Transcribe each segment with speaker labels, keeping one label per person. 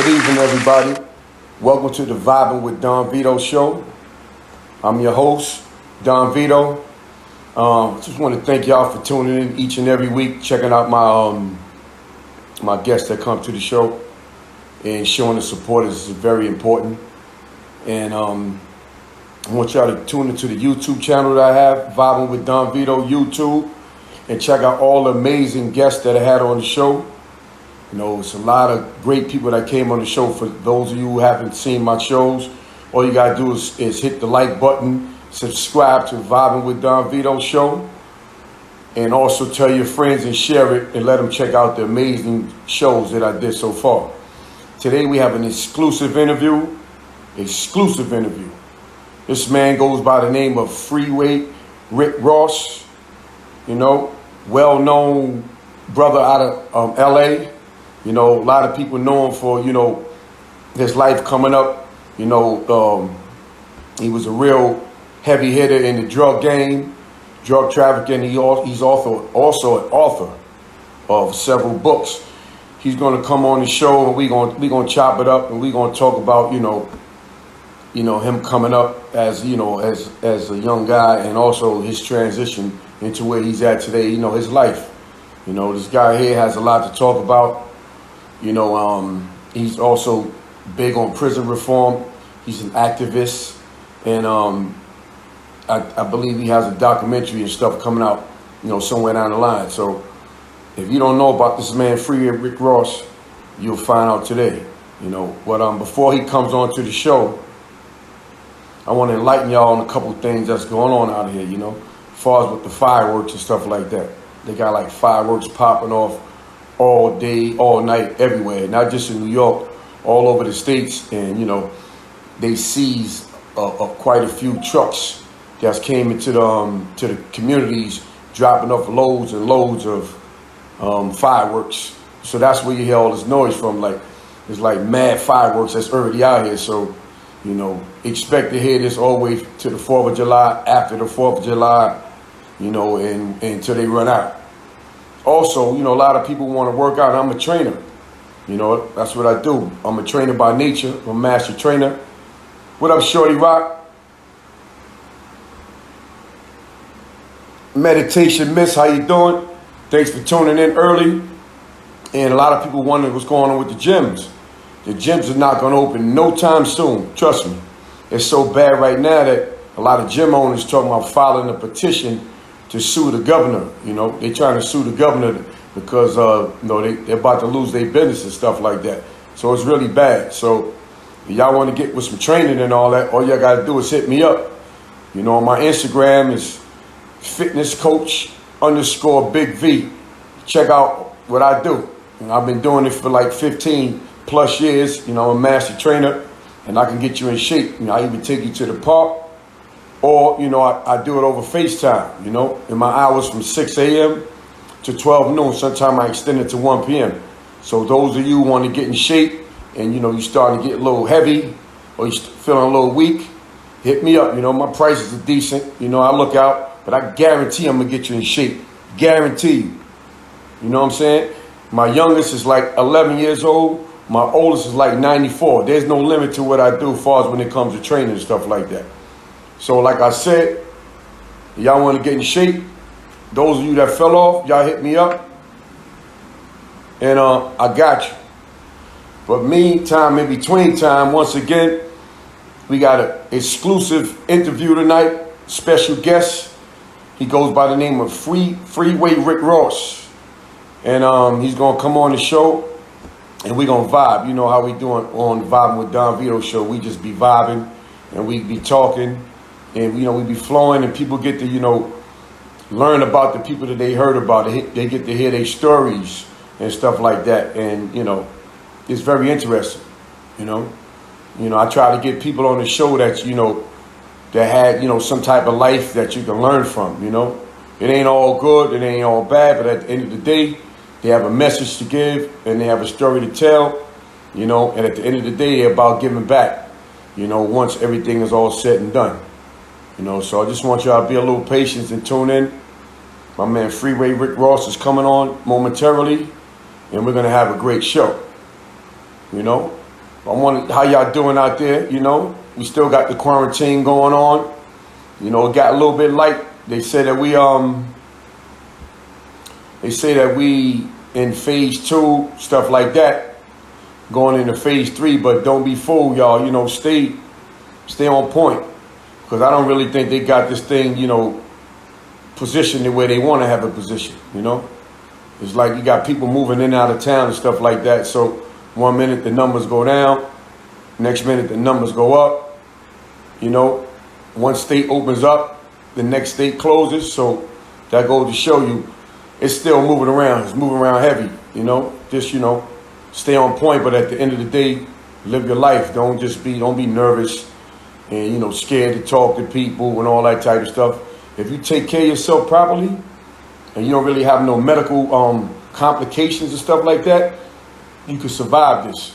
Speaker 1: Good evening, everybody. Welcome to the Vibing with Don Vito show. I'm your host, Don Vito. Just want to thank y'all for tuning in each and every week, checking out my guests that come to the show and showing the support is very important. And I want y'all to tune into the YouTube channel that I have, Vibing with Don Vito YouTube, and check out all the amazing guests that I had on the show. You know, it's a lot of great people that came on the show. For those of you who haven't seen my shows, all you got to do is hit the like button, subscribe to Vibing with Don Vito show, and also tell your friends and share it and let them check out the amazing shows that I did so far. Today we have an exclusive interview. This man goes by the name of Freeway Rick Ross, you know, well-known brother out of L.A., You know, a lot of people know him for, you know, his life coming up. You know, he was a real heavy hitter in the drug game, drug trafficking. He's also an author of several books. He's going to come on the show and we gonna chop it up and we gonna talk about, you know, him coming up as, you know, as a young guy and also his transition into where he's at today. You know, his life. You know, this guy here has a lot to talk about. You know, he's also big on prison reform. He's an activist. And I believe he has a documentary and stuff coming out, you know, somewhere down the line. So if you don't know about this man, Freeway Rick Ross, you'll find out today. You know, but before he comes on to the show, I want to enlighten y'all on a couple of things that's going on out here, you know, as far as with the fireworks and stuff like that. They got like fireworks popping off all day, all night, everywhere, not just in New York, all over the states. And, you know, they seized quite a few trucks that came into the communities, dropping off loads and loads of fireworks. So that's where you hear all this noise from. Like, it's like mad fireworks that's already out here. So, you know, expect to hear this all the way to the 4th of July, after the 4th of July, you know, and until they run out. Also, you know, a lot of people want to work out. I'm a trainer. You know, that's what I do. I'm a trainer by nature. I'm a master trainer. What up, Shorty Rock? Meditation Miss, how you doing? Thanks for tuning in early. And a lot of people wondering what's going on with the gyms. The gyms are not going to open no time soon. Trust me. It's so bad right now that a lot of gym owners talking about filing a petition to sue the governor. You know, they trying to sue the governor because, you know, they're about to lose their business and stuff like that. So it's really bad. So if y'all want to get with some training and all that, all y'all got to do is hit me up. You know, my Instagram is fitnesscoach_Big V. Check out what I do. You know, I've been doing it for like 15 plus years. You know, I'm a master trainer and I can get you in shape. You know, I even take you to the park. Or, you know, I do it over FaceTime, you know, in my hours from 6 a.m. to 12 noon. Sometimes I extend it to 1 p.m. So those of you who want to get in shape and, you know, you starting to get a little heavy or you feeling a little weak, hit me up. You know, my prices are decent. You know, I look out, but I guarantee I'm going to get you in shape. Guarantee you. You know what I'm saying? My youngest is like 11 years old. My oldest is like 94. There's no limit to what I do as far as when it comes to training and stuff like that. So like I said, y'all want to get in shape. Those of you that fell off, y'all hit me up. And I got you. But meantime, in between time, once again, we got an exclusive interview tonight. Special guest. He goes by the name of Freeway Rick Ross. And he's going to come on the show and we're going to vibe. You know how we doing on the Vibing with Don Vito show. We just be vibing and we be talking. And, you know, we be flowing and people get to, you know, learn about the people that they heard about. They get to hear their stories and stuff like that. And, you know, it's very interesting, you know. You know, I try to get people on the show that, you know, that had, you know, some type of life that you can learn from, you know. It ain't all good, it ain't all bad, but at the end of the day, they have a message to give and they have a story to tell, you know. And at the end of the day, they're about giving back, you know, once everything is all said and done. You know, so I just want y'all to be a little patient and tune in. My man Freeway Rick Ross is coming on momentarily, and we're going to have a great show. You know, I wonder how y'all doing out there. You know, we still got the quarantine going on. You know, it got a little bit light. They say that we in phase 2, stuff like that, going into phase 3. But don't be fooled, y'all. You know, stay on point, because I don't really think they got this thing, you know, positioned the way they want to have a position. You know, it's like you got people moving in and out of town and stuff like that. So one minute the numbers go down, next minute the numbers go up. You know, one state opens up, the next state closes. So that goes to show you it's still moving around. It's moving around heavy, you know. Just, you know, stay on point, but at the end of the day, live your life. Don't be nervous and, you know, scared to talk to people and all that type of stuff. If you take care of yourself properly and you don't really have no medical complications and stuff like that, you can survive this.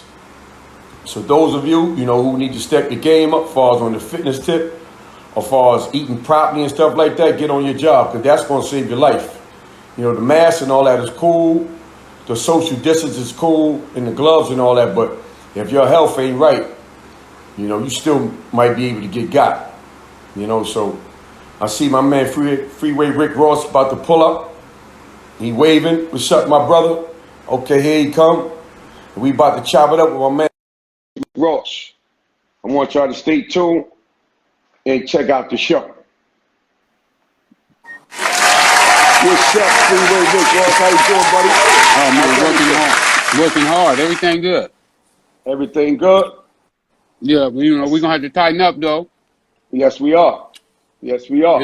Speaker 1: So those of you, you know, who need to step your game up, as far as on the fitness tip, as far as eating properly and stuff like that, get on your job, because that's going to save your life. You know, the mask and all that is cool. The social distance is cool, and the gloves and all that. But if your health ain't right, you know, you still might be able to get got. You know, so I see my man Freeway Rick Ross about to pull up. He waving. What's up, my brother? Okay, here he come. We about to chop it up with my man Ross. I want y'all to stay tuned and check out the show. What's up, Freeway Rick Ross? How you doing, buddy?
Speaker 2: Oh man, working hard. Everything good.
Speaker 1: Everything good?
Speaker 2: Yeah, but, you know, we're gonna have to tighten up though.
Speaker 1: Yes, we are. Yes, we are.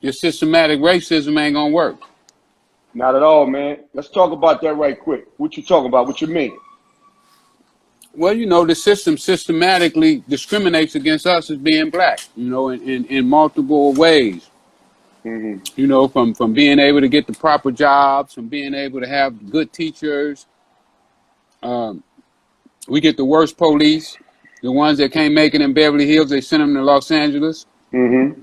Speaker 2: Your systematic racism ain't gonna work.
Speaker 1: Not at all, man. Let's talk about that right quick. What you talking about? What you mean?
Speaker 2: Well, you know, the system systematically discriminates against us as being black, you know, in multiple ways.
Speaker 1: Mm-hmm.
Speaker 2: You know, from being able to get the proper jobs, from being able to have good teachers. We get the worst police, the ones that can't make it in Beverly Hills, they send them to Los Angeles.
Speaker 1: Mm-hmm.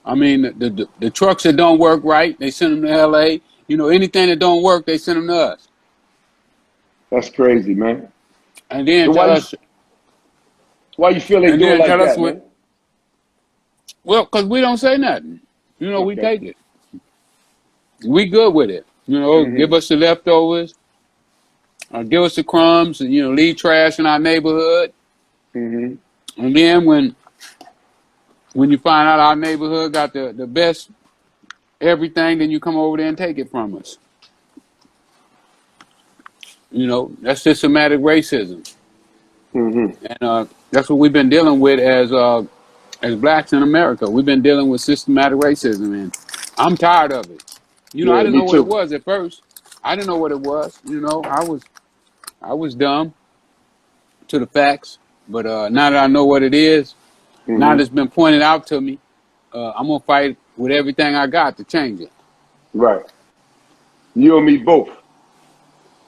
Speaker 2: I mean, the trucks that don't work right, they send them to L.A. You know, anything that don't work, they send them to us.
Speaker 1: That's crazy, man.
Speaker 2: And then
Speaker 1: So
Speaker 2: tell us...
Speaker 1: Why you feel they do it like that, man?
Speaker 2: Well, because we don't say nothing. You know, we
Speaker 1: Okay.
Speaker 2: take it. We good with it. You know, give us the leftovers. Give us the crumbs and, you know, leave trash in our neighborhood.
Speaker 1: Mm-hmm.
Speaker 2: And then when you find out our neighborhood got the best everything, then you come over there and take it from us. You know, that's systematic racism.
Speaker 1: Mm-hmm.
Speaker 2: And that's what we've been dealing with as blacks in America. We've been dealing with systematic racism, and I'm tired of it. You know,
Speaker 1: Yeah,
Speaker 2: I didn't
Speaker 1: me
Speaker 2: know what
Speaker 1: too.
Speaker 2: it was at first. I didn't know what it was. You know, I was dumb to the facts, but now that I know what it is, now that it's been pointed out to me, I'm gonna fight with everything I got to change it.
Speaker 1: Right. You and me both.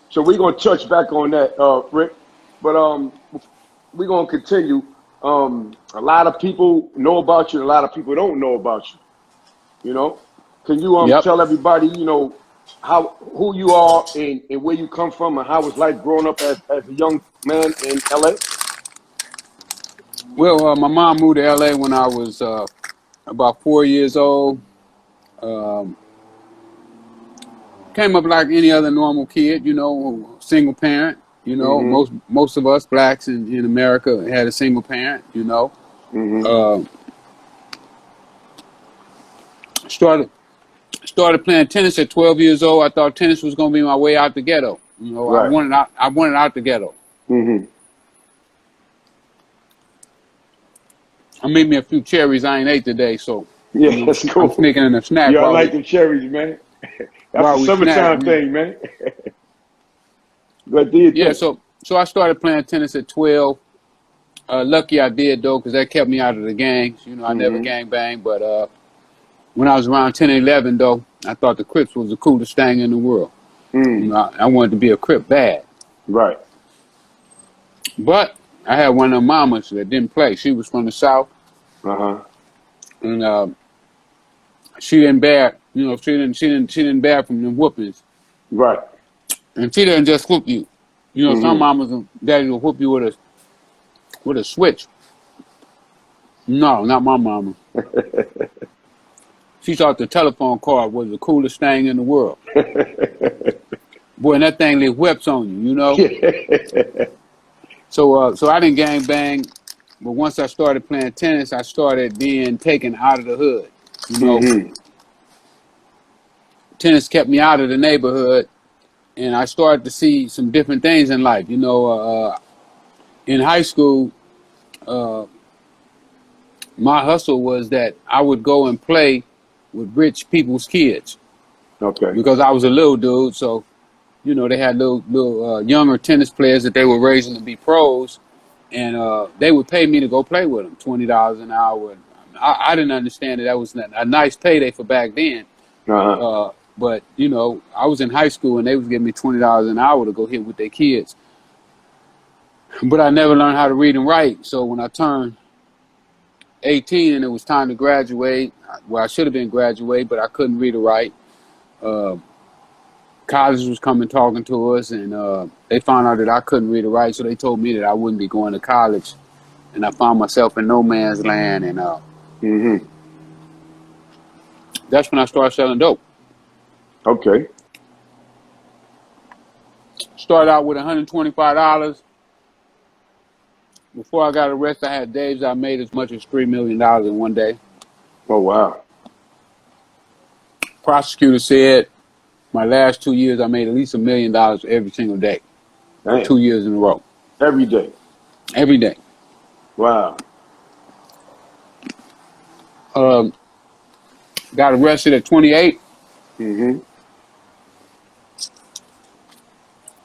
Speaker 1: So we're gonna touch back on that, Rick. But we're gonna continue. A lot of people know about you, a lot of people don't know about you. You know? Can you
Speaker 2: Yep.
Speaker 1: tell everybody, you know, who you are and where you come from and how it's like growing up as a young man in LA?
Speaker 2: Well, my mom moved to LA when I was about 4 years old. Came up like any other normal kid, you know, single parent. You know, most of us blacks in America had a single parent. You know, started playing tennis at 12 years old. I thought tennis was gonna be my way out the ghetto. You know,
Speaker 1: Right.
Speaker 2: I wanted out the ghetto. I made me a few cherries I ain't ate today, so
Speaker 1: Yeah, that's cool.
Speaker 2: I'm sneaking in a snack.
Speaker 1: Yeah, I like the cherries, man. That's a summertime thing, man. But
Speaker 2: yeah, so I started playing tennis at 12. Lucky I did though, because that kept me out of the gangs. You know, I never gang banged, but when I was around 10 and 11 though, I thought the Crips was the coolest thing in the world. You know, I wanted to be a Crip bad.
Speaker 1: Right.
Speaker 2: But I had one of them mamas that didn't play. She was from the South. And she didn't bear, you know, she didn't bear from them whoopings.
Speaker 1: Right.
Speaker 2: And she didn't just whoop you. You know, some mamas and daddies will whoop you with with a switch. No, not my mama. She thought the telephone card was the coolest thing in the world. Boy, and that thing leave whips on you, you know? So I didn't gang bang, but once I started playing tennis, I started being taken out of the hood. You know, tennis kept me out of the neighborhood, and I started to see some different things in life. You know, in high school, my hustle was that I would go and play with rich people's kids.
Speaker 1: Okay.
Speaker 2: Because I was a little dude, so you know they had little younger tennis players that they were raising to be pros, and they would pay me to go play with them, $20 an hour. I didn't understand that was a nice payday for back then. But you know, I was in high school and they was giving me $20 an hour to go hit with their kids. But I never learned how to read and write. So when I turned 18 and it was time to graduate, well, I should have been graduate, but I couldn't read or write. College was coming talking to us, and they found out that I couldn't read or write, so they told me that I wouldn't be going to college. And I found myself in no man's land, and that's when I started selling dope.
Speaker 1: Okay.
Speaker 2: Started out with $125. Before I got arrested, I had days I made as much as $3 million in one day.
Speaker 1: Oh, wow.
Speaker 2: Prosecutor said my last 2 years I made at least $1 million every single day.
Speaker 1: Damn.
Speaker 2: 2 years in a row.
Speaker 1: Every day.
Speaker 2: Every day.
Speaker 1: Wow.
Speaker 2: Got arrested at 28.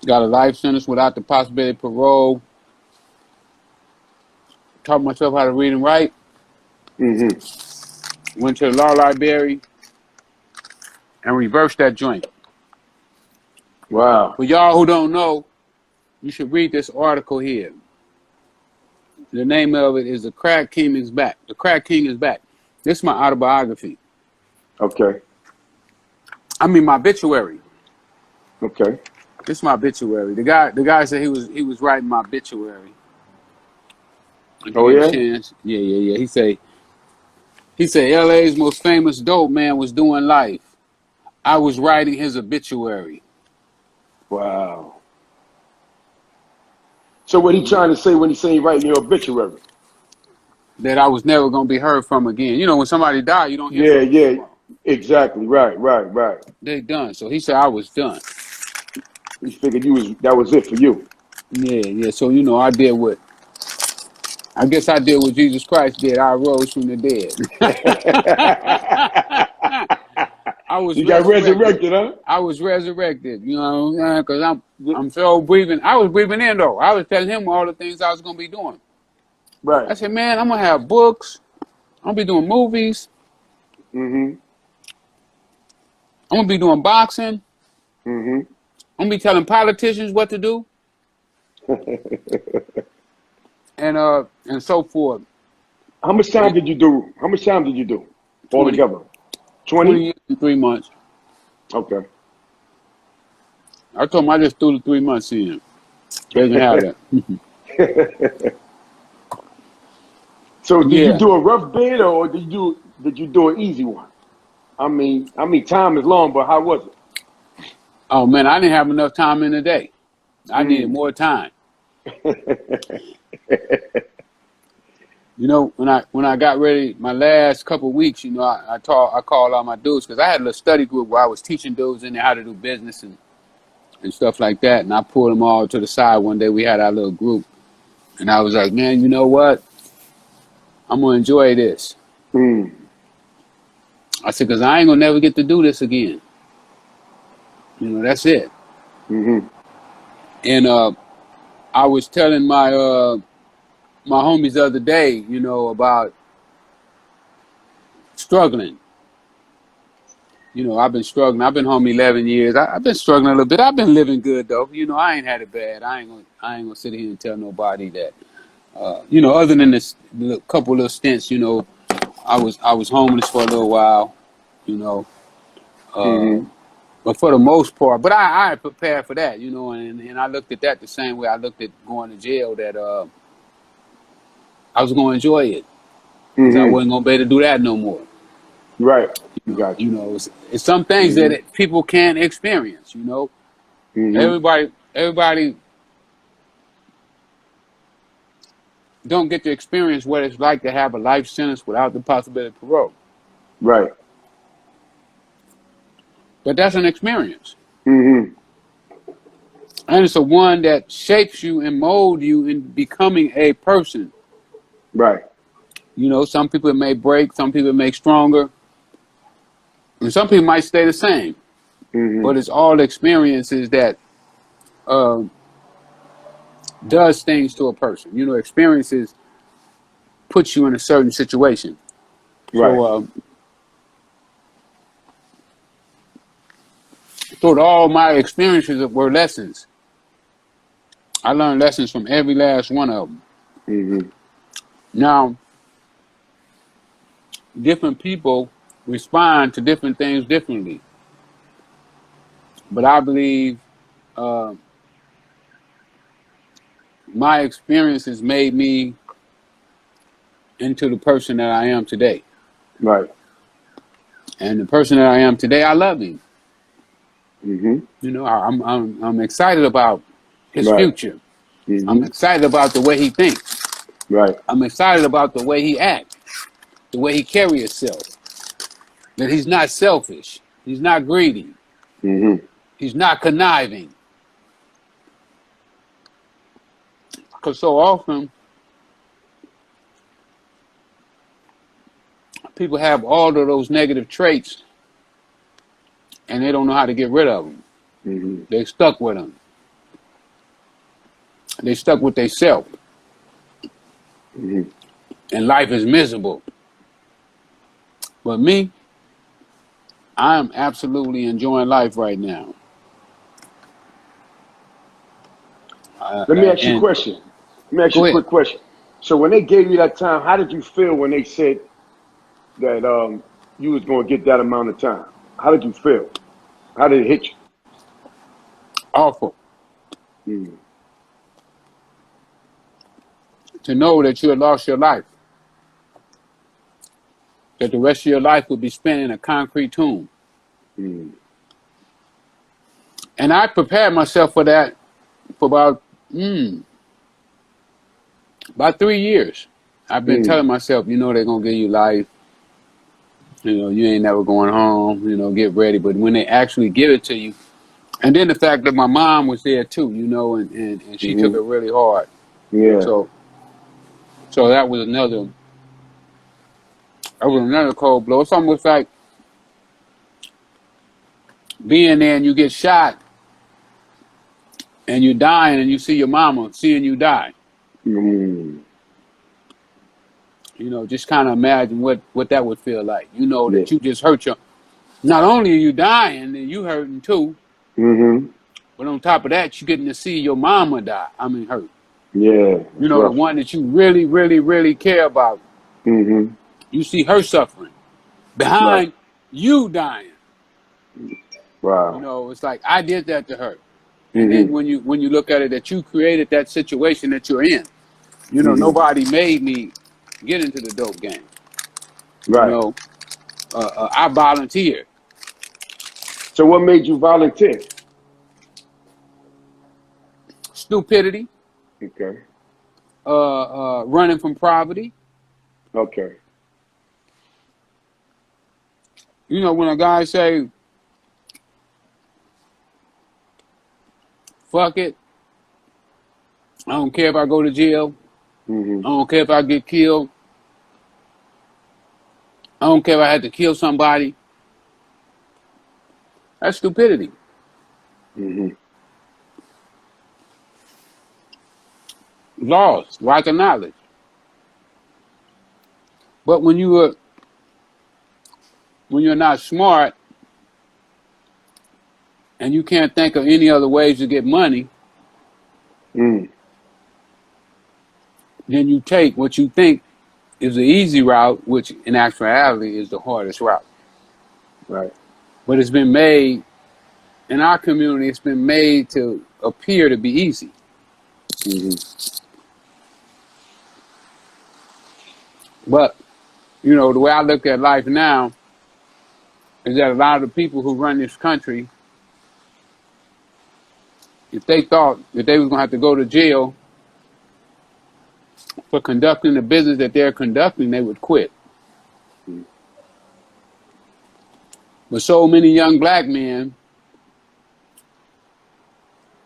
Speaker 2: Got a life sentence without the possibility of parole. Taught myself how to read and write. Went to the law library and reversed that joint.
Speaker 1: Wow.
Speaker 2: For y'all who don't know, you should read this article here. The name of it is The Crack King is Back. The Crack King is Back. This is my autobiography.
Speaker 1: Okay.
Speaker 2: I mean my obituary.
Speaker 1: Okay.
Speaker 2: This is my obituary. The guy said he was writing my obituary.
Speaker 1: Oh yeah?
Speaker 2: Yeah. He said LA's most famous dope man was doing life. I was writing his obituary.
Speaker 1: Wow. So what he trying to say when he say he writing your obituary?
Speaker 2: That I was never gonna be heard from again. You know, when somebody died, you don't hear from them anymore.
Speaker 1: Exactly. Right.
Speaker 2: They done. So he said I was done.
Speaker 1: He figured that was it for you.
Speaker 2: Yeah. So you know, I guess I did what Jesus Christ did. I rose from the dead.
Speaker 1: You got resurrected, huh?
Speaker 2: I was resurrected, you know, because I'm so breathing. I was breathing in though. I was telling him all the things I was gonna be doing.
Speaker 1: Right.
Speaker 2: I said, man, I'm gonna have books. I'm gonna be doing movies. I'm gonna be doing boxing. I'm gonna be telling politicians what to do. And so forth.
Speaker 1: How much time did you do? All
Speaker 2: 20.
Speaker 1: together?
Speaker 2: 20 years and 3 months.
Speaker 1: Okay.
Speaker 2: I told him I just threw the 3 months in. Doesn't have that.
Speaker 1: So did you do a rough bid or did you do an easy one? I mean, time is long, but how was it?
Speaker 2: Oh man, I didn't have enough time in the day. I needed more time. You know, when I got ready, my last couple of weeks, you know, I called all my dudes because I had a little study group where I was teaching dudes in there how to do business and stuff like that. And I pulled them all to the side one day. We had our little group, and I was like, man, you know what? I'm gonna enjoy this. I said, because I ain't gonna never get to do this again. You know, that's it. And I was telling my homies the other day, you know, about struggling. You know, I've been struggling. I've been home 11 years. I've been struggling a little bit. I've been living good though. You know, I ain't had it bad. I ain't gonna sit here and tell nobody that. You know, other than this couple little stints, you know, I was homeless for a little while. You know, but for the most part, but I prepared for that. You know, and I looked at that the same way I looked at going to jail. That I was gonna enjoy it because I
Speaker 3: Mm-hmm.
Speaker 2: wasn't gonna be able to do that no more.
Speaker 3: Right. Got
Speaker 2: You
Speaker 3: you.
Speaker 2: know, it's some things
Speaker 3: Mm-hmm.
Speaker 2: that people can't experience. You know,
Speaker 3: Mm-hmm.
Speaker 2: everybody don't get to experience what it's like to have a life sentence without the possibility of parole.
Speaker 3: Right.
Speaker 2: But that's an experience.
Speaker 3: Mm-hmm.
Speaker 2: And it's a one that shapes you and molds you in becoming a person.
Speaker 3: Right.
Speaker 2: You know, some people it may break, some people it make stronger, and some people might stay the same.
Speaker 3: Mm-hmm.
Speaker 2: But it's all experiences that uh, does things to a person. You know, experiences puts you in a certain situation.
Speaker 3: Right.
Speaker 2: So all my experiences were lessons. I learned lessons from every last one of them.
Speaker 3: Mm-hmm.
Speaker 2: Now, different people respond to different things differently. But I believe uh, my experiences made me into the person that I am today.
Speaker 3: Right.
Speaker 2: And the person that I am today, I love him.
Speaker 3: Mm-hmm.
Speaker 2: You know, I'm excited about his
Speaker 3: Right.
Speaker 2: future. I'm
Speaker 3: Mm-hmm.
Speaker 2: excited about the way he thinks.
Speaker 3: Right.
Speaker 2: I'm excited about the way he acts, the way he carries himself. That he's not selfish. He's not greedy.
Speaker 3: Mm-hmm.
Speaker 2: He's not conniving. Because so often people have all of those negative traits and they don't know how to get rid of them.
Speaker 3: Mm-hmm.
Speaker 2: They stuck with them. They stuck with their self.
Speaker 3: Mm-hmm.
Speaker 2: And life is miserable. But me, I am absolutely enjoying life right now.
Speaker 3: Let me ask you a
Speaker 2: And
Speaker 3: question. Let me ask you
Speaker 2: go
Speaker 3: a
Speaker 2: ahead.
Speaker 3: quick question. So when they gave you that time, how did you feel when they said that you was going to get that amount of time? How did you feel? How did it hit
Speaker 2: Awful
Speaker 3: you?
Speaker 2: to know that you had lost your life. That the rest of your life would be spent in a concrete tomb.
Speaker 3: Mm-hmm.
Speaker 2: And I prepared myself for that for about 3 years. I've been telling
Speaker 3: Mm-hmm.
Speaker 2: myself, you know, they're going to give you life. You know, you ain't never going home. You know, get ready. But when they actually give it to you, and then the fact that my mom was there too, you know, and she took it
Speaker 3: Mm-hmm.
Speaker 2: really hard.
Speaker 3: Yeah.
Speaker 2: So so that was another cold blow. It's almost like being there and you get shot and you're dying and you see your mama seeing you die.
Speaker 3: Mm-hmm.
Speaker 2: You know, just kind of imagine what that would feel like. You know
Speaker 3: Yeah.
Speaker 2: that you just hurt your. Not only are you dying, and you hurting too,
Speaker 3: Mm-hmm.
Speaker 2: but on top of that, you getting to see your mama die. I mean, hurt.
Speaker 3: Yeah.
Speaker 2: You
Speaker 3: That's
Speaker 2: know, the
Speaker 3: rough.
Speaker 2: one that you really, really, really care about.
Speaker 3: Mm-hmm.
Speaker 2: You see her suffering
Speaker 3: Right.
Speaker 2: behind you dying. You
Speaker 3: Wow.
Speaker 2: know, it's like I did that to her. And then
Speaker 3: Mm-hmm.
Speaker 2: when you look at it, that you created that situation that you're in. You know,
Speaker 3: Mm-hmm.
Speaker 2: nobody made me get into the dope game. You
Speaker 3: Right.
Speaker 2: know, I volunteered.
Speaker 3: So what made you volunteer?
Speaker 2: Stupidity,
Speaker 3: Okay.
Speaker 2: running from poverty.
Speaker 3: Okay.
Speaker 2: You know, when a guy say, "Fuck it, I don't care if I go to jail.
Speaker 3: Mm-hmm.
Speaker 2: I don't care if I get killed. I don't care if I had to kill somebody." That's stupidity.
Speaker 3: Mm-hmm.
Speaker 2: Laws, lack of knowledge. But when you're not smart and you can't think of any other ways to get money,
Speaker 3: Mm.
Speaker 2: then you take what you think is the easy route, which in actuality is the hardest route.
Speaker 3: Right.
Speaker 2: But it's been made in our community. It's been made to appear to be easy.
Speaker 3: Mm-hmm.
Speaker 2: But, you know, the way I look at life now is that a lot of the people who run this country, if they thought that they was going to have to go to jail for conducting the business that they're conducting, they would quit. But so many young black men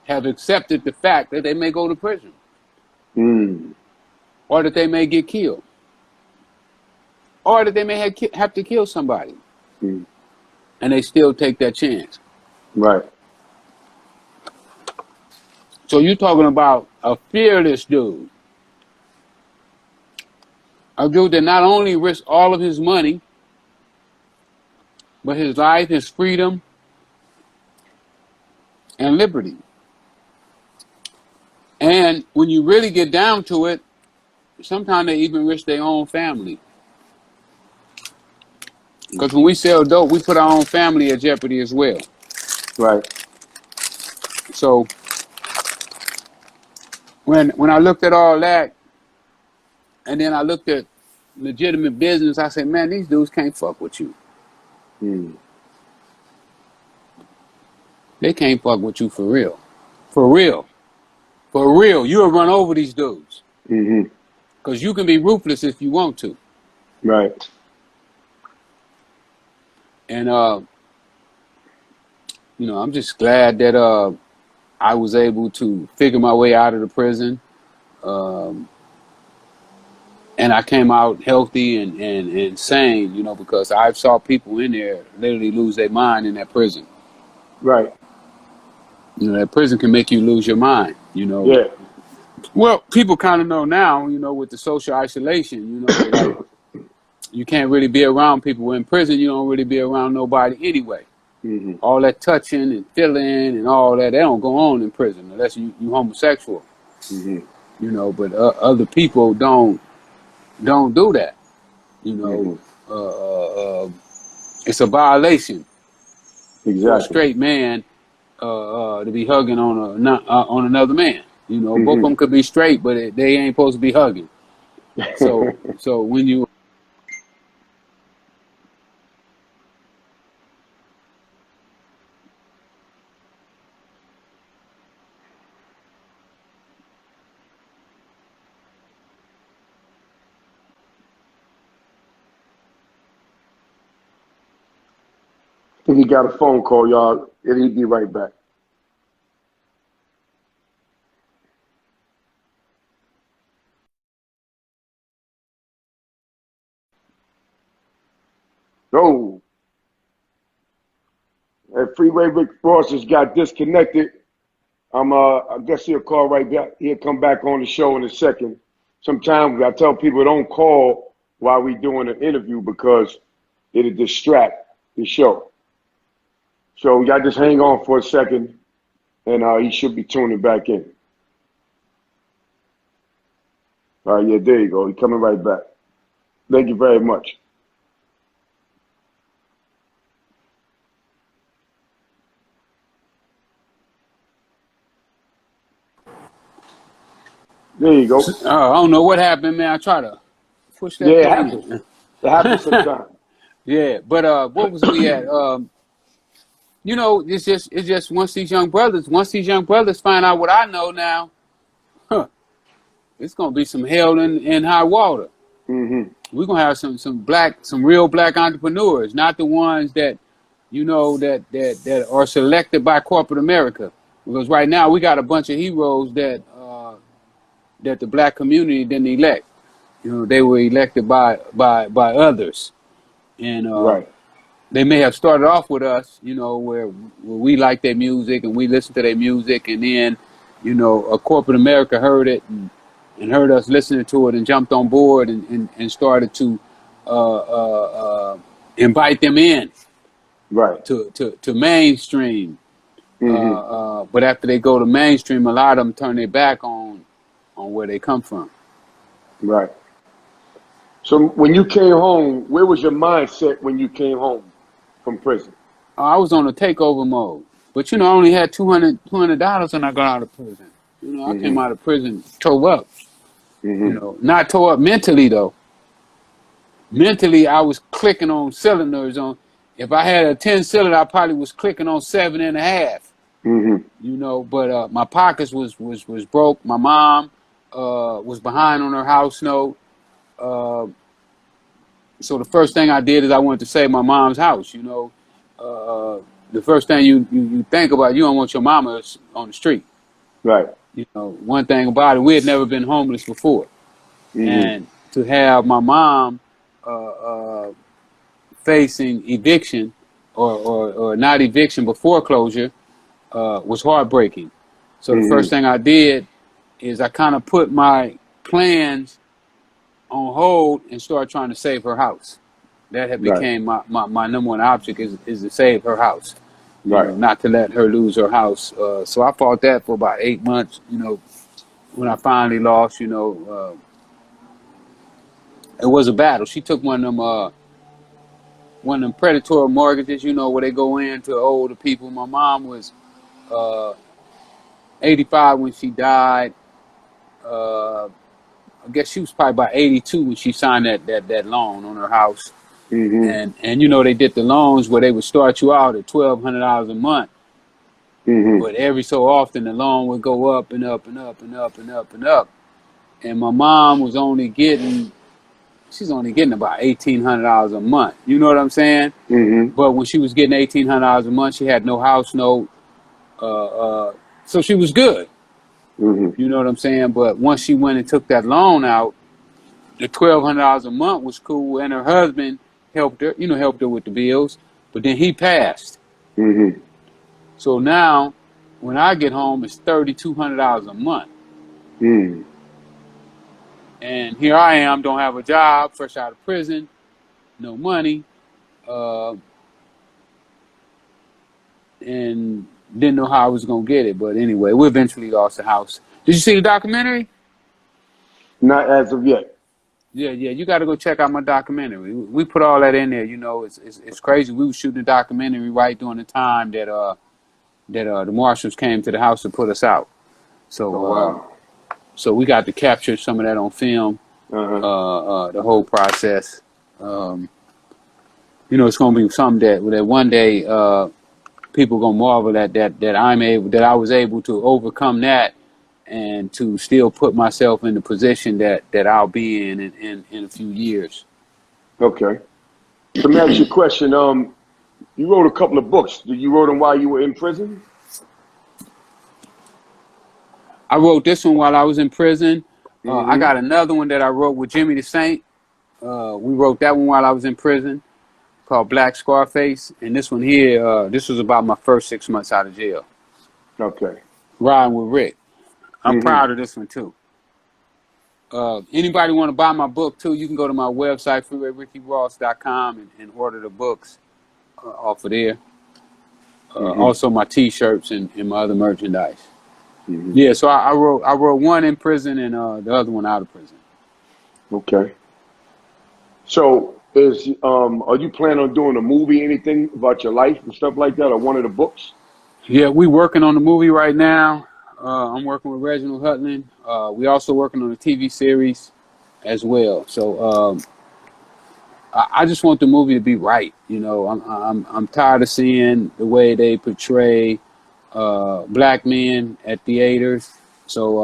Speaker 2: have accepted the fact that they may go to prison or that they may get killed or that they may have to kill somebody. And they still take that chance.
Speaker 3: Right.
Speaker 2: So you're talking about a fearless dude. A dude that not only risked all of his money, but his life, his freedom, and liberty. And when you really get down to it, sometimes they even risk their own family. Because when we sell dope, we put our own family at jeopardy as well.
Speaker 3: Right.
Speaker 2: So when I looked at all that, and then I looked at legitimate business, I said, man, these dudes can't fuck with you. They can't fuck with you for real. For real. For real. You'll run over these dudes. Because you can be ruthless if you want to.
Speaker 3: Right.
Speaker 2: And, you know, I'm just glad that I was able to figure my way out of the prison. And I came out healthy and sane, you know, because I saw people in there literally lose their mind in that prison.
Speaker 3: Right.
Speaker 2: You know, that prison can make you lose your mind, you know.
Speaker 3: Yeah.
Speaker 2: Well, people kind of know now, you know, with the social isolation, you know, like you can't really be around people. In prison, you don't really be around nobody anyway. All that touching and feeling and all that, they don't go on in prison unless you homosexual. You know, but other people don't do that. You know, it's a violation for a straight man to be hugging on another man. You know, both of them could be straight, but they ain't supposed to be hugging. So when you
Speaker 3: I think he got a phone call, y'all. He'll be right back. Oh. That Freeway Rick Ross just got disconnected. I guess he'll call right back. He'll come back on the show in a second. Sometimes I tell people don't call while we doing an interview because it'll distract the show. So y'all just hang on for a second, and he should be tuning back in. All right, yeah, there you go. He's coming right back. Thank you very much. There you go.
Speaker 2: I don't know what happened, man. I try to push that
Speaker 3: Yeah, it
Speaker 2: thing.
Speaker 3: happens. It happens sometimes.
Speaker 2: Yeah, but what was we at? You know, it's just once these young brothers find out what I know now, it's gonna be some hell in high water. We're gonna have some real black entrepreneurs, not the ones that, you know, that are selected by corporate America. Because right now we got a bunch of heroes that the black community didn't elect. You know, they were elected by others, and
Speaker 3: Right.
Speaker 2: they may have started off with us, you know, where we like their music and we listen to their music, and then, you know, a corporate America heard it and heard us listening to it and jumped on board and started to invite them in,
Speaker 3: Right.
Speaker 2: to mainstream. But after they go to mainstream, a lot of them turn their back on where they come from.
Speaker 3: Right. So when you came home, where was your mindset when you came home from prison?
Speaker 2: I was on a takeover mode, but you know, I only had $200 when I got out of prison. You know, I came out of prison tore up. You know, not tore up mentally though. mentally I was clicking on cylinders on. If I had a 10 cylinder, I probably was clicking on 7.5.
Speaker 3: Mm-hmm.
Speaker 2: You know, but my pockets was broke. My mom was behind on her house note. Uh, so the first thing I did is I wanted to save my mom's house. You know, the first thing you think about, you don't want your mama on the street.
Speaker 3: Right.
Speaker 2: You know, one thing about it, we had never been homeless before,
Speaker 3: Mm-hmm.
Speaker 2: and to have my mom uh, uh, facing eviction or not eviction but foreclosure was heartbreaking. So the first
Speaker 3: Mm-hmm.
Speaker 2: thing I did is I kind of put my plans on hold and started trying to save her house. That had
Speaker 3: Right.
Speaker 2: became my number one object is to save her house. You
Speaker 3: Right.
Speaker 2: know, not to let her lose her house. So I fought that for about 8 months. You know, when I finally lost, you know, it was a battle. She took one of them predatory mortgages, you know, where they go in to older people. My mom was uh, 85 when she died. I guess she was probably about 82 when she signed that loan on her house.
Speaker 3: Mm-hmm.
Speaker 2: And you know, they did the loans where they would start you out at $1,200 a month,
Speaker 3: Mm-hmm.
Speaker 2: but every so often the loan would go up and up and up and up and up and up. And my mom was she's only getting about $1,800 a month. You know what I'm saying?
Speaker 3: Mm-hmm.
Speaker 2: But when she was getting $1,800 a month, she had no house note, so she was good.
Speaker 3: Mm-hmm.
Speaker 2: You know what I'm saying? But once she went and took that loan out, the $1,200 a month was cool, and her husband helped her, you know, helped her with the bills. But then he passed,
Speaker 3: Mm-hmm.
Speaker 2: so now when I get home, it's $3,200 a month,
Speaker 3: Mm-hmm.
Speaker 2: and here I am, don't have a job, fresh out of prison, no money, uh, and didn't know how I was gonna get it. But anyway, we eventually lost the house. Did you see the documentary?
Speaker 3: Not as of yet.
Speaker 2: Yeah, you got to go check out my documentary. We put all that in there. You know, it's crazy. We were shooting a documentary right during the time that the marshals came to the house to put us out.
Speaker 3: Oh
Speaker 2: So
Speaker 3: wow.
Speaker 2: so we got to capture some of that on film.
Speaker 3: Uh-huh.
Speaker 2: The whole process. You know, it's gonna be something that one day people gonna marvel at that I was able to overcome that and to still put myself in the position that I'll be in a few years.
Speaker 3: Okay. So let me ask you a question. You wrote a couple of books. Did you wrote them while you were in prison?
Speaker 2: I wrote this one while I was in prison. I
Speaker 3: Mm-hmm.
Speaker 2: got another one that I wrote with Jimmy the Saint. We wrote that one while I was in prison, called Black Scarface. And this one here, this was about my first 6 months out of jail,
Speaker 3: Okay.
Speaker 2: riding with Rick. I'm
Speaker 3: Mm-hmm.
Speaker 2: proud of this one too. Anybody want to buy my book too, you can go to my website, freewayRickyRoss.com, and order the books off of there.
Speaker 3: Mm-hmm.
Speaker 2: Also my T-shirts and my other merchandise.
Speaker 3: Mm-hmm.
Speaker 2: Yeah, so I wrote one in prison and the other one out of prison.
Speaker 3: Okay. So are you planning on doing a movie, anything about your life and stuff like that, or one of the books?
Speaker 2: Yeah, we working on the movie right now. I'm working with Reginald Hutland. We also working on a TV series as well. So I just want the movie to be right. You know, I'm tired of seeing the way they portray black men at theaters. So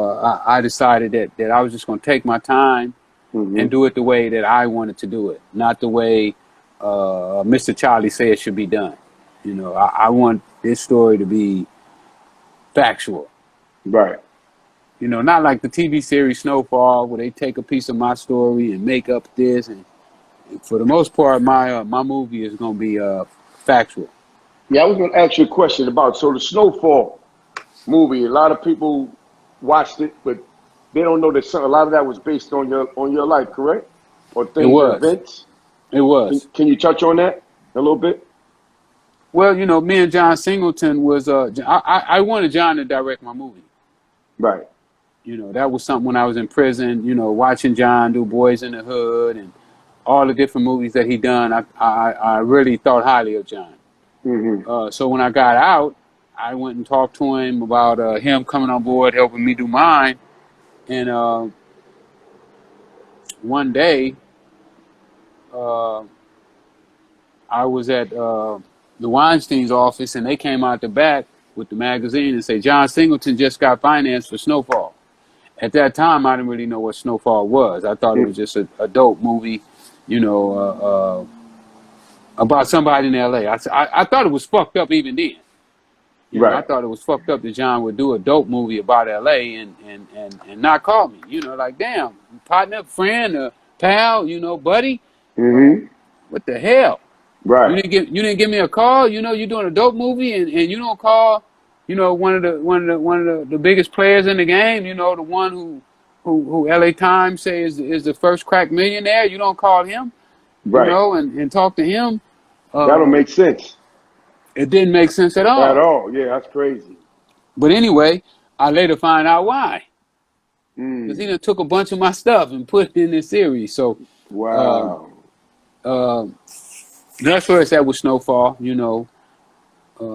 Speaker 2: I decided that I was just going to take my time and
Speaker 3: Mm-hmm.
Speaker 2: do it the way that I wanted to do it, not the way Mr. Charlie said it should be done. You know, I want this story to be factual.
Speaker 3: Right.
Speaker 2: You know, not like the TV series Snowfall, where they take a piece of my story and make up this. And for the most part, my movie is going to be factual.
Speaker 3: Yeah, I was going to ask you a question about the Snowfall movie. A lot of people watched it, but they don't know that a lot of that was based on your life, correct? Or
Speaker 2: It
Speaker 3: things,
Speaker 2: was.
Speaker 3: events.
Speaker 2: It was.
Speaker 3: Can you touch on that a little bit?
Speaker 2: Well, you know, me and John Singleton was. I wanted John to direct my movie.
Speaker 3: Right.
Speaker 2: You know, that was something when I was in prison. You know, watching John do Boys in the Hood and all the different movies that he done. I really thought highly of John.
Speaker 3: Mm-hmm.
Speaker 2: So when I got out, I went and talked to him about him coming on board, helping me do mine. And one day, uh, I was at the Weinstein's office, and they came out the back with the magazine and say John Singleton just got financed for Snowfall. At that time, I didn't really know what Snowfall was. I thought it was just a dope movie, you know, about somebody in L.A. I thought it was fucked up even then. You know, I
Speaker 3: Right.
Speaker 2: thought it was fucked up that John would do a dope movie about L.A. and not call me. You know, like, damn, partner, friend, pal, you know, buddy.
Speaker 3: Mm-hmm.
Speaker 2: What the hell?
Speaker 3: Right.
Speaker 2: You didn't give me a call. You know, you're doing a dope movie, and you don't call. You know, one of the biggest players in the game. You know, the one who L.A. Times say is the first crack millionaire. You don't call him. You
Speaker 3: Right.
Speaker 2: know, and talk to him.
Speaker 3: That don't make sense
Speaker 2: It didn't make sense at
Speaker 3: at
Speaker 2: all.
Speaker 3: all. Yeah, that's crazy.
Speaker 2: But anyway, I later find out why. Because he
Speaker 3: Mm.
Speaker 2: done took a bunch of my stuff and put it in this series. So
Speaker 3: Wow.
Speaker 2: uh, that's where it's at with Snowfall. You know,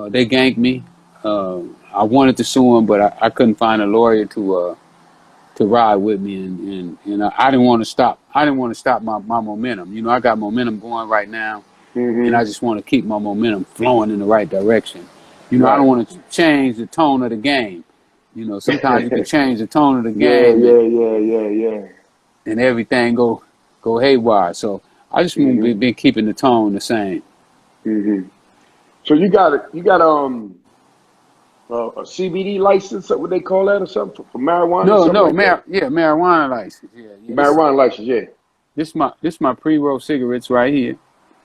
Speaker 2: they ganked me. I wanted to sue him, but I couldn't find a lawyer to ride with me, and I didn't want to stop. I didn't want to stop my momentum. You know, I got momentum going right now, and I
Speaker 3: Mm-hmm.
Speaker 2: just want to keep my momentum flowing in the right direction. You know, I don't
Speaker 3: Right.
Speaker 2: want to change the tone of the game. You know, sometimes you can change the tone of the
Speaker 3: Yeah,
Speaker 2: game,
Speaker 3: yeah, yeah, yeah, yeah.
Speaker 2: and everything go haywire. So I just want to
Speaker 3: Mm-hmm.
Speaker 2: be keeping the tone the same.
Speaker 3: Mm-hmm. So you got a CBD license, what they call that or something for marijuana or
Speaker 2: No,
Speaker 3: something
Speaker 2: no,
Speaker 3: like that?
Speaker 2: marijuana license. Yeah, yeah.
Speaker 3: Marijuana license, yeah.
Speaker 2: This my pre-roll cigarettes right here.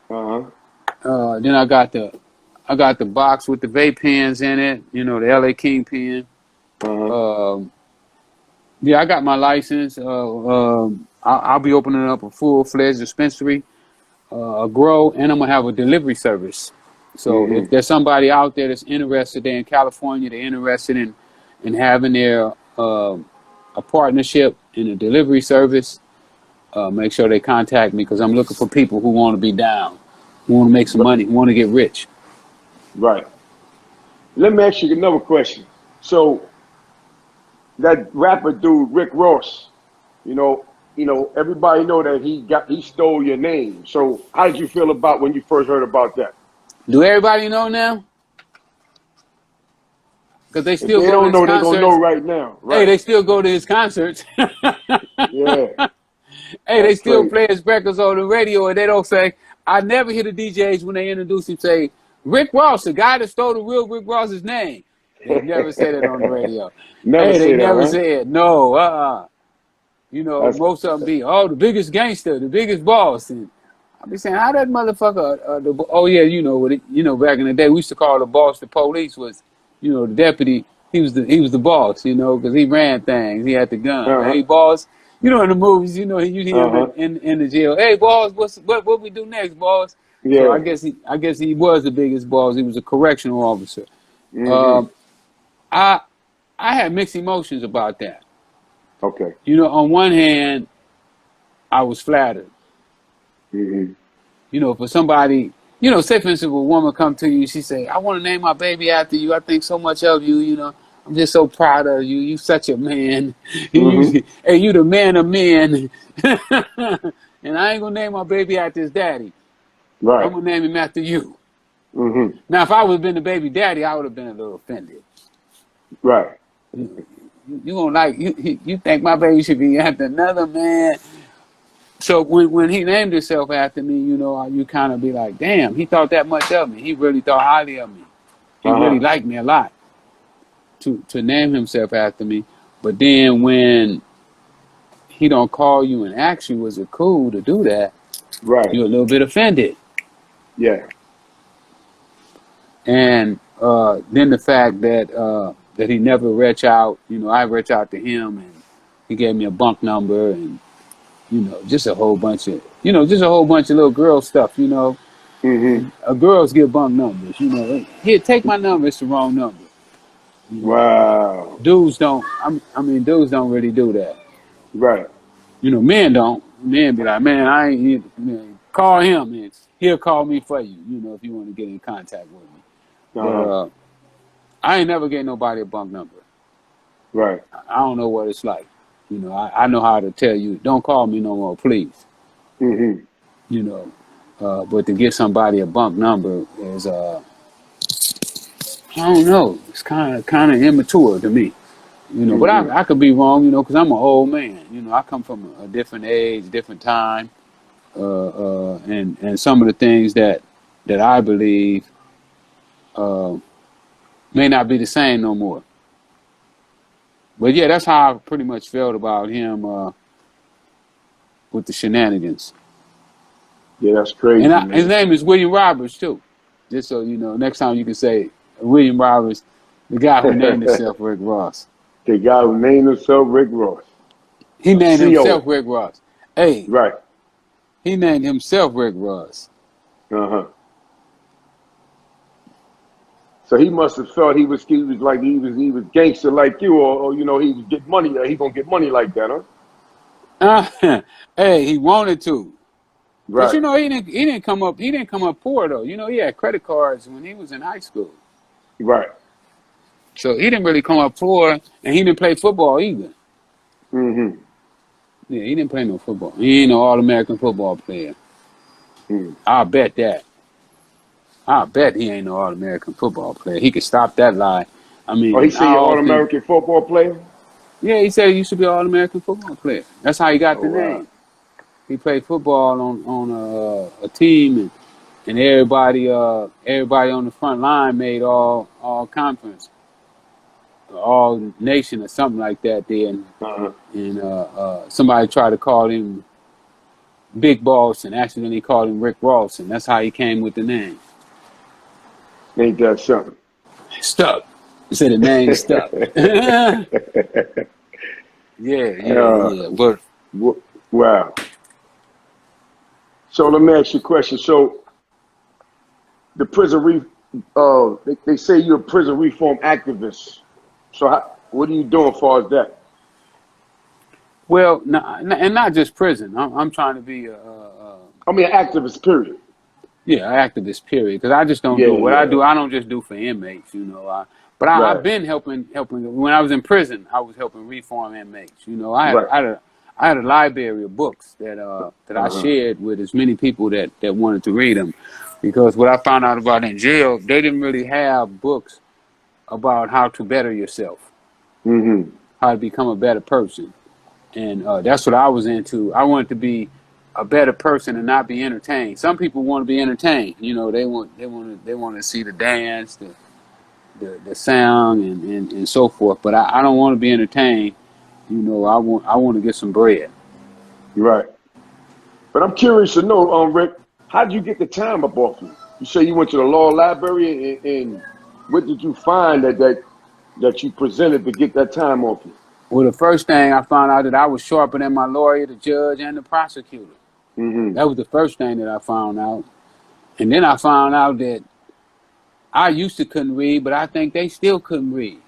Speaker 3: Uh-huh.
Speaker 2: Then I got the box with the vape pens in it. You know, the LA Kingpin.
Speaker 3: Uh-huh.
Speaker 2: Um, yeah, I got my license. I'll be opening up a full-fledged dispensary, a grow, and I'm gonna have a delivery service. So if
Speaker 3: Mm-hmm.
Speaker 2: there's somebody out there that's interested, they're in California, they're interested in having their a partnership in a delivery service, make sure they contact me because I'm looking for people who want to be down, who want to make some
Speaker 3: But
Speaker 2: money, who want to get rich.
Speaker 3: right. Let me ask you another question. So that rapper dude, Rick Ross, everybody know that he stole your name. So how did you feel about when you first heard about that?
Speaker 2: Do everybody know now? Because they
Speaker 3: If
Speaker 2: still
Speaker 3: they
Speaker 2: go to
Speaker 3: don't
Speaker 2: his
Speaker 3: know, they gonna know
Speaker 2: concerts.
Speaker 3: right now.
Speaker 2: Hey,
Speaker 3: Right.
Speaker 2: they still go to his concerts.
Speaker 3: Yeah.
Speaker 2: Hey, they
Speaker 3: That's
Speaker 2: still
Speaker 3: crazy.
Speaker 2: play his records on the radio, and they don't say. I never hear the DJs when they introduce him say Rick Ross, the guy that stole the real Rick Ross's name. They never say that on the radio.
Speaker 3: Never
Speaker 2: Hey, they
Speaker 3: say that,
Speaker 2: never
Speaker 3: huh?
Speaker 2: say it. No, You know,
Speaker 3: That's
Speaker 2: most of them be the biggest gangster, the biggest boss, and I be saying how that motherfucker. Oh yeah, you know what? You know, back in the day, we used to call the boss the police was, you know, the deputy. He was the boss, you know, because he ran things. He had the gun.
Speaker 3: uh-huh.
Speaker 2: Hey, boss. You know, in the movies, you know, you hear him
Speaker 3: Uh-huh.
Speaker 2: in the jail. Hey, boss, what we do next, boss? So
Speaker 3: Yeah.
Speaker 2: I guess he was the biggest boss. He was a correctional officer.
Speaker 3: Mm-hmm.
Speaker 2: Um, I I had mixed emotions about that.
Speaker 3: Okay.
Speaker 2: You know, on one hand, I was flattered.
Speaker 3: Mm-hmm.
Speaker 2: You know, for somebody, you know, say for instance, if a woman come to you, she say, "I want to name my baby after you. I think so much of you. You know, I'm just so proud of you. You such a man.
Speaker 3: Mm-hmm.
Speaker 2: Hey, you the man of men." And I ain't gonna name my baby after his daddy. I'm
Speaker 3: Right.
Speaker 2: gonna name him after you.
Speaker 3: Mm-hmm.
Speaker 2: Now, if I would have been the baby daddy, I would have been a little offended.
Speaker 3: Right.
Speaker 2: You gonna like you think my baby should be after another man? So when he named himself after me, you know, you kind of be like, damn, he thought that much of me. He really thought highly of me. He really
Speaker 3: Uh-huh.
Speaker 2: liked me a lot to name himself after me. But then when he don't call you and ask you, was it cool to do that?
Speaker 3: Right.
Speaker 2: You're a little bit offended.
Speaker 3: Yeah.
Speaker 2: And then the fact that he never reached out, you know, I reached out to him and he gave me a bunk number and you know, just a whole bunch of, just a whole bunch of little girl stuff, you know.
Speaker 3: Mm-hmm.
Speaker 2: Girls get bunk numbers, you know. Here, take my number. It's the wrong number. You know,
Speaker 3: Wow.
Speaker 2: dudes don't. I mean, dudes don't really do that.
Speaker 3: Right.
Speaker 2: You know, men don't. Men be like, man, I ain't. Man, call him and he'll call me for you. You know, if you want to get in contact with me. But
Speaker 3: Uh-huh.
Speaker 2: I ain't never gave nobody a bunk number.
Speaker 3: Right.
Speaker 2: I don't know what it's like. You know, I know how to tell you, don't call me no more, please.
Speaker 3: Mm-hmm.
Speaker 2: you know. But to give somebody a bump number is, I don't know, it's kind of immature to me, you know. But
Speaker 3: Mm-hmm.
Speaker 2: I could be wrong, you know, because I'm an old man. You know, I come from a different age, different time, and some of the things that I believe uh, may not be the same no more. But yeah, that's how I pretty much felt about him with the shenanigans.
Speaker 3: Yeah, that's
Speaker 2: And
Speaker 3: crazy,
Speaker 2: his
Speaker 3: man.
Speaker 2: name is William Roberts too. Just so you know, next time you can say William Roberts, the guy who named himself Rick Ross.
Speaker 3: The guy who named himself Rick Ross.
Speaker 2: He named himself
Speaker 3: CO.
Speaker 2: Rick Ross. Hey,
Speaker 3: Right.
Speaker 2: he named himself Rick Ross.
Speaker 3: Uh-huh. So he must have felt he was gangster like you, or you know, he was get money. He gonna get money like that, huh?
Speaker 2: Hey, he wanted to. Cause
Speaker 3: Right.
Speaker 2: you know he didn't come up poor though. You know he had credit cards when he was in high school.
Speaker 3: Right.
Speaker 2: So he didn't really come up poor, and he didn't play football either.
Speaker 3: Mm-hmm.
Speaker 2: Yeah, he didn't play no football. He ain't no All-American football player.
Speaker 3: Mm.
Speaker 2: I'll bet that. I'll bet he ain't no All-American football player. He could stop that lie. I
Speaker 3: Oh, he
Speaker 2: mean,
Speaker 3: said
Speaker 2: I
Speaker 3: you're
Speaker 2: often,
Speaker 3: All-American football player?
Speaker 2: yeah, he said he used to be an All-American football player. That's how he got
Speaker 3: Oh
Speaker 2: the
Speaker 3: wow.
Speaker 2: name. He played football on a team, and everybody on the front line made all conference, all nation or something like that. There,
Speaker 3: Uh-huh.
Speaker 2: and somebody tried to call him Big Boss, and accidentally called him Rick Ross, and that's how he came with the name.
Speaker 3: Ain't that something?
Speaker 2: Stuck. He said the name stuck. Yeah, yeah,
Speaker 3: uh,
Speaker 2: yeah. But
Speaker 3: wow. So let me ask you a question. So the they say you're a prison reform activist. So what are you doing as far as that?
Speaker 2: well, and not just prison. I'm trying to be
Speaker 3: I mean, activist, period.
Speaker 2: yeah, activist. Period. Because I just don't
Speaker 3: Yeah,
Speaker 2: do what I
Speaker 3: yeah.
Speaker 2: do. I don't just do for inmates. You know. I've
Speaker 3: Right,
Speaker 2: been helping. When I was in prison, I was helping reform inmates. You know,
Speaker 3: right.
Speaker 2: I had a library of books that I
Speaker 3: Uh-huh.
Speaker 2: shared with as many people that wanted to read them. Because what I found out about in jail, they didn't really have books about how to better yourself,
Speaker 3: Mm-hmm.
Speaker 2: how to become a better person. And that's what I was into. I wanted to be a better person and not be entertained. Some people want to be entertained. You know, they want to see the dance, the sound, and so forth. But I don't want to be entertained. You know, I want to get some bread.
Speaker 3: Right. But I'm curious to know, Rick, how did you get the time up off you? You say you went to the law library, and what did you find that you presented to get that time off you?
Speaker 2: Well, the first thing I found out that I was sharper than my lawyer, the judge, and the prosecutor.
Speaker 3: Mm-hmm.
Speaker 2: That was the first thing that I found out. And then I found out that I used to couldn't read, but I think they still couldn't read.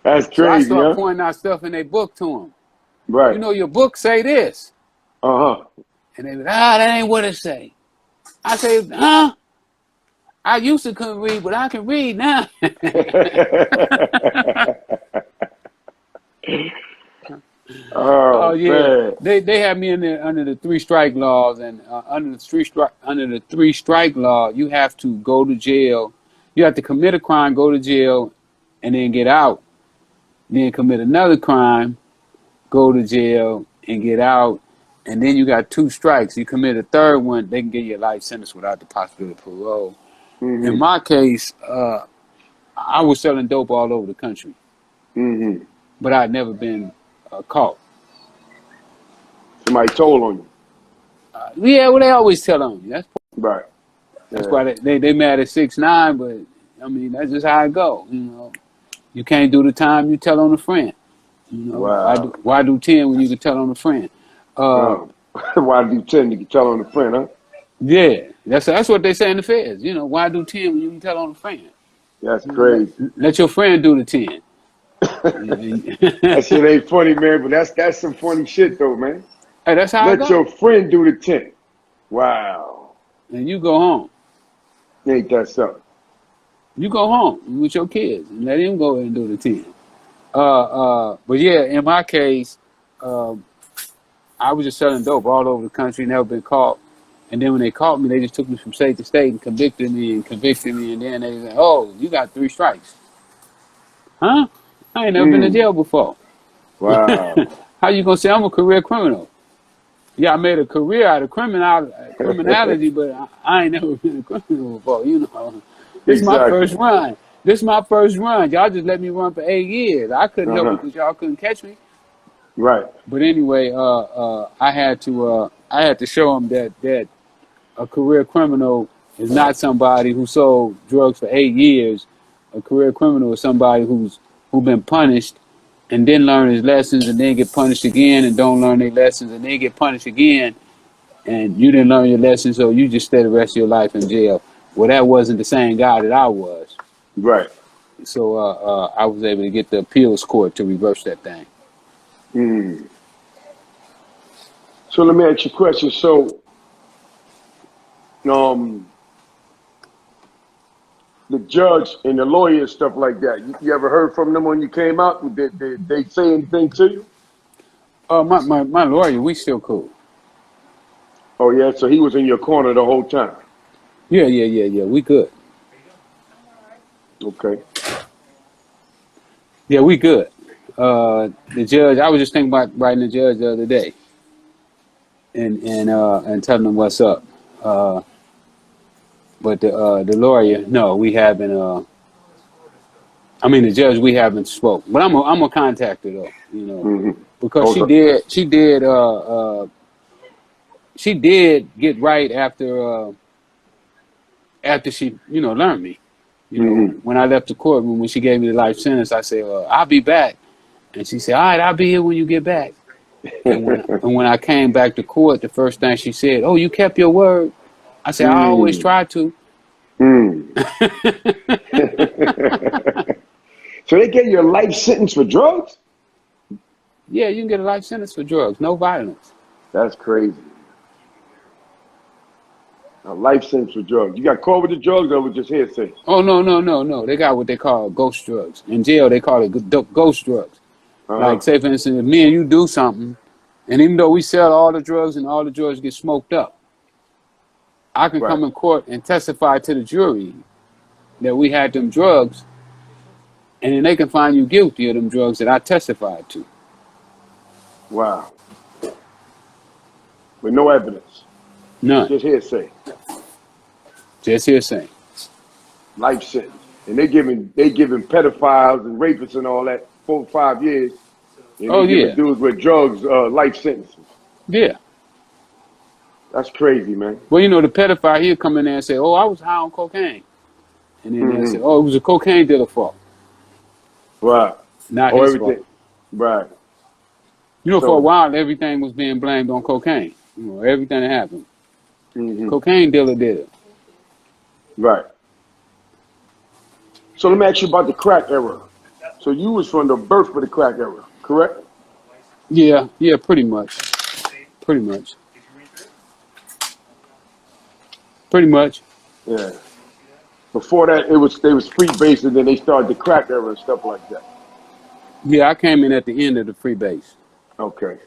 Speaker 3: That's
Speaker 2: So I
Speaker 3: crazy,
Speaker 2: started
Speaker 3: huh?
Speaker 2: pointing out stuff in their book to them. You
Speaker 3: Right.
Speaker 2: know, your book say this.
Speaker 3: Uh-huh.
Speaker 2: And they would, that ain't what it say. I say, huh? I used to couldn't read, but I can read now. Oh
Speaker 3: Oh
Speaker 2: yeah,
Speaker 3: man.
Speaker 2: they had me in there under the three strike laws, and under the three strike law, you have to go to jail. You have to commit a crime, go to jail, and then get out. Then commit another crime, go to jail, and get out. And then you got two strikes. You commit a third one, they can give you a life sentence without the possibility of parole. In
Speaker 3: Mm-hmm.
Speaker 2: my case, I was selling dope all over the country,
Speaker 3: Mm-hmm.
Speaker 2: but I'd never been caught.
Speaker 3: Somebody told on you.
Speaker 2: Yeah, well, they always tell on you.
Speaker 3: Right.
Speaker 2: That's
Speaker 3: Yeah.
Speaker 2: why they mad at 6ix9ine, but I mean that's just how it go. You know, you can't do the time, you tell on a friend. You know,
Speaker 3: Wow.
Speaker 2: why do 10 when you can tell on a friend? Uh,
Speaker 3: Oh. Why do you tend to tell on a friend, huh?
Speaker 2: yeah, that's what they say in the feds. You know, why do 10 when you can tell on a friend?
Speaker 3: That's
Speaker 2: You know,
Speaker 3: crazy.
Speaker 2: let your friend do the 10.
Speaker 3: That shit ain't funny, man, but that's some funny shit though, man.
Speaker 2: Hey, that's how I
Speaker 3: Let your
Speaker 2: go.
Speaker 3: friend do the 10. Wow.
Speaker 2: And you go home.
Speaker 3: Ain't that something?
Speaker 2: You go home with your kids and let him go and do the 10. But yeah, in my case, um, I was just selling dope all over the country, never been caught. And then when they caught me, they just took me from state to state and convicted me and convicted me. And then they said, "Oh, you got 3 strikes, huh? I ain't never been to
Speaker 3: Mm.
Speaker 2: jail before.
Speaker 3: Wow.
Speaker 2: How you gonna say I'm a career criminal? Yeah, I made a career out of criminality, but I ain't never been a criminal before. You know, this is my
Speaker 3: Exactly.
Speaker 2: first run. This is my first run. Y'all just let me run for 8 years. I couldn't help it
Speaker 3: Uh-huh.
Speaker 2: because y'all couldn't catch me.
Speaker 3: Right.
Speaker 2: But anyway, I had to show them that a career criminal is not somebody who sold drugs for 8 years. A career criminal is somebody who been punished and then learn his lessons and then get punished again and don't learn their lessons and then get punished again and you didn't learn your lessons, so you just stay the rest of your life in jail. Well, that wasn't the same guy that I was.
Speaker 3: Right.
Speaker 2: So I was able to get the appeals court to reverse that thing.
Speaker 3: Mm. So let me ask you a question. So, um, the judge and the lawyer and stuff like that, you ever heard from them when you came out? Did they say anything to you?
Speaker 2: My lawyer, we still cool.
Speaker 3: Oh yeah, so he was in your corner the whole time.
Speaker 2: Yeah. We good.
Speaker 3: Okay.
Speaker 2: Yeah, we good. The judge, I was just thinking about writing the judge the other day and telling him what's up. Uh, but the lawyer, no, we haven't. I mean, the judge, we haven't spoke. But I'm gonna contact her though, you know,
Speaker 3: Hmm.
Speaker 2: because
Speaker 3: Okay.
Speaker 2: she did get right after she, learned me. You know,
Speaker 3: Hmm.
Speaker 2: when I left the courtroom, when she gave me the life sentence, I said, "I'll be back," and she said, "All right, I'll be here when you get back." And when I came back to court, the first thing she said, "Oh, you kept your word." I said, "I always
Speaker 3: Mm.
Speaker 2: try to."
Speaker 3: Mm. So they gave you a life sentence for drugs?
Speaker 2: Yeah, you can get a life sentence for drugs, no violence.
Speaker 3: That's crazy. A life sentence for drugs. You got caught with the drugs or was just hearsay?
Speaker 2: Oh no. They got what they call ghost drugs. In jail, they call it ghost drugs.
Speaker 3: Uh-huh.
Speaker 2: Like, say for instance, if me and you do something, and even though we sell all the drugs and all the drugs get smoked up, I can
Speaker 3: Right.
Speaker 2: come in court and testify to the jury that we had them drugs, and then they can find you guilty of them drugs that I testified to.
Speaker 3: Wow. With no evidence.
Speaker 2: None.
Speaker 3: Just hearsay.
Speaker 2: Just hearsay.
Speaker 3: Life sentence. And they giving pedophiles and rapists and all that 4 or 5 years. And
Speaker 2: Oh
Speaker 3: they giving
Speaker 2: yeah.
Speaker 3: dudes with drugs life sentences.
Speaker 2: Yeah.
Speaker 3: That's crazy, man.
Speaker 2: Well, the pedophile, he'll come in there and say, "Oh, I was high on cocaine," and then they'll say,
Speaker 3: Hmm.
Speaker 2: "Oh, it was a cocaine dealer fault,
Speaker 3: Right.
Speaker 2: not
Speaker 3: Oh,
Speaker 2: his fault."
Speaker 3: everything. Right.
Speaker 2: For a
Speaker 3: So,
Speaker 2: while, everything was being blamed on cocaine. Everything that happened,
Speaker 3: hmm,
Speaker 2: cocaine dealer did it.
Speaker 3: right. So let me ask you about the crack era. So you was from the birth of the crack era, correct?
Speaker 2: Yeah, pretty much.
Speaker 3: Yeah. Before that, they was free base, and then they started the crack era and stuff like that.
Speaker 2: Yeah, I came in at the end of the free base,
Speaker 3: Okay.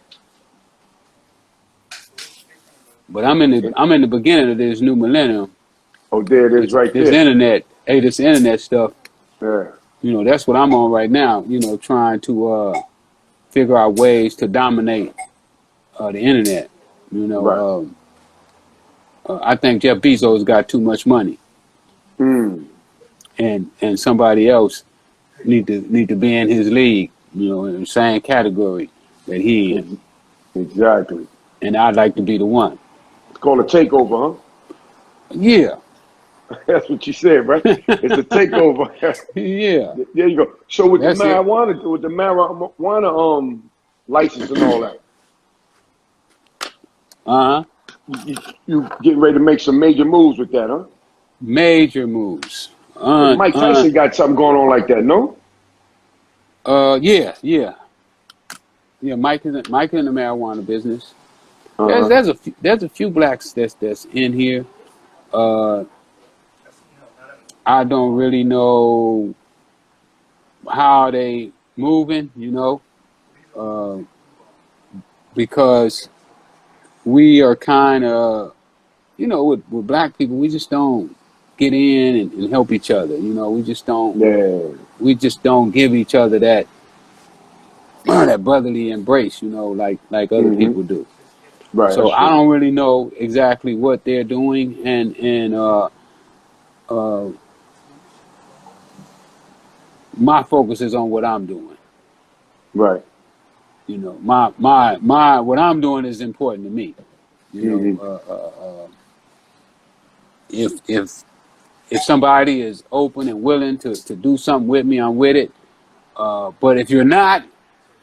Speaker 2: but I'm in the beginning of this new millennium.
Speaker 3: Oh, there it is, right
Speaker 2: This
Speaker 3: there.
Speaker 2: internet, hey, this internet stuff.
Speaker 3: Yeah.
Speaker 2: That's what I'm on right now. Trying to figure out ways to dominate the internet. You
Speaker 3: Right.
Speaker 2: know, I think Jeff Bezos got too much money,
Speaker 3: Mm.
Speaker 2: and somebody else need to be in his league. In the same category that he in,
Speaker 3: Ex- Exactly.
Speaker 2: and I'd like to be the one.
Speaker 3: It's called a takeover,
Speaker 2: Yeah,
Speaker 3: huh? That's what you said, right? It's a takeover.
Speaker 2: yeah,
Speaker 3: There you go. So with the
Speaker 2: that's it.
Speaker 3: marijuana license and all that,
Speaker 2: Uh huh.
Speaker 3: you getting ready to make some major moves with that, huh?
Speaker 2: Major moves.
Speaker 3: I think Mike Tyson got something going on like that, no?
Speaker 2: Yeah. Mike in the marijuana business. There's
Speaker 3: Uh-huh.
Speaker 2: there's a few, there's a few blacks that's in here. Uh, I don't really know how they moving, uh, because we are kind of, with black people, we just don't get in and help each other.
Speaker 3: Yeah.
Speaker 2: We just don't give each other that that brotherly embrace, like other
Speaker 3: Hmm.
Speaker 2: people do.
Speaker 3: Right.
Speaker 2: So
Speaker 3: That's
Speaker 2: I
Speaker 3: true.
Speaker 2: don't really know exactly what they're doing, and uh, my focus is on what I'm doing.
Speaker 3: Right.
Speaker 2: My what I'm doing is important to me. You know,
Speaker 3: Hmm.
Speaker 2: if somebody is open and willing to do something with me, I'm with it. But if you're not,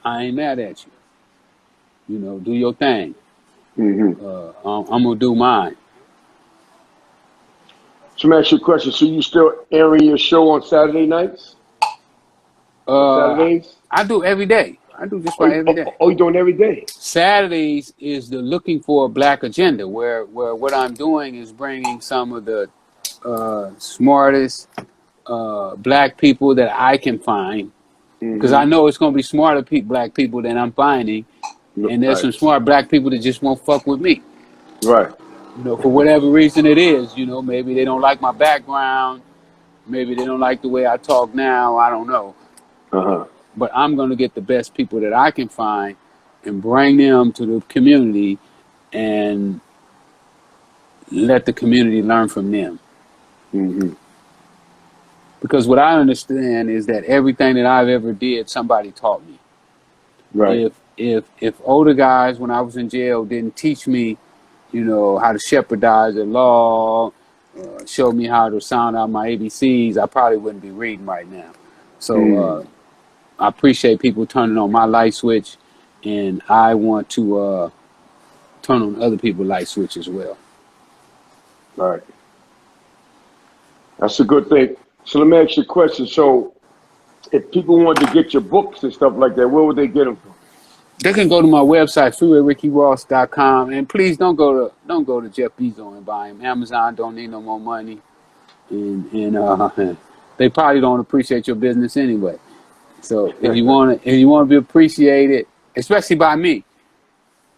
Speaker 2: I ain't mad at you. Do your thing.
Speaker 3: Hmm.
Speaker 2: I'm gonna do mine.
Speaker 3: So let me ask you a question. So you still airing your show on Saturday nights? On
Speaker 2: I,
Speaker 3: Saturdays?
Speaker 2: I do every day. I do just
Speaker 3: Oh,
Speaker 2: about every day.
Speaker 3: you doing every day?
Speaker 2: Saturdays is the looking for a black agenda, where what I'm doing is bringing some of the smartest black people that I can find, because
Speaker 3: Hmm.
Speaker 2: I know it's going to be smarter black people than I'm finding, and there's
Speaker 3: Right.
Speaker 2: some smart black people that just won't fuck with me.
Speaker 3: Right.
Speaker 2: For whatever reason it is, maybe they don't like my background, maybe they don't like the way I talk now. I don't know,
Speaker 3: Uh-huh.
Speaker 2: but I'm going to get the best people that I can find and bring them to the community and let the community learn from them.
Speaker 3: Hmm.
Speaker 2: Because what I understand is that everything that I've ever did, somebody taught me.
Speaker 3: Right.
Speaker 2: If older guys when I was in jail didn't teach me, how to shepherdize the law, show me how to sound out my ABCs, I probably wouldn't be reading right now. So
Speaker 3: Mm.
Speaker 2: I appreciate people turning on my light switch, and I want to turn on other people's light switch as well.
Speaker 3: Right. That's a good thing. So let me ask you a question. So if people wanted to get your books and stuff like that, where would they get them from?
Speaker 2: They can go to my website, freewayRickyRoss.com, and please don't go to Jeff Bezos and buy him. Amazon don't need no more money, and they probably don't appreciate your business anyway. So if you want to be appreciated, especially by me,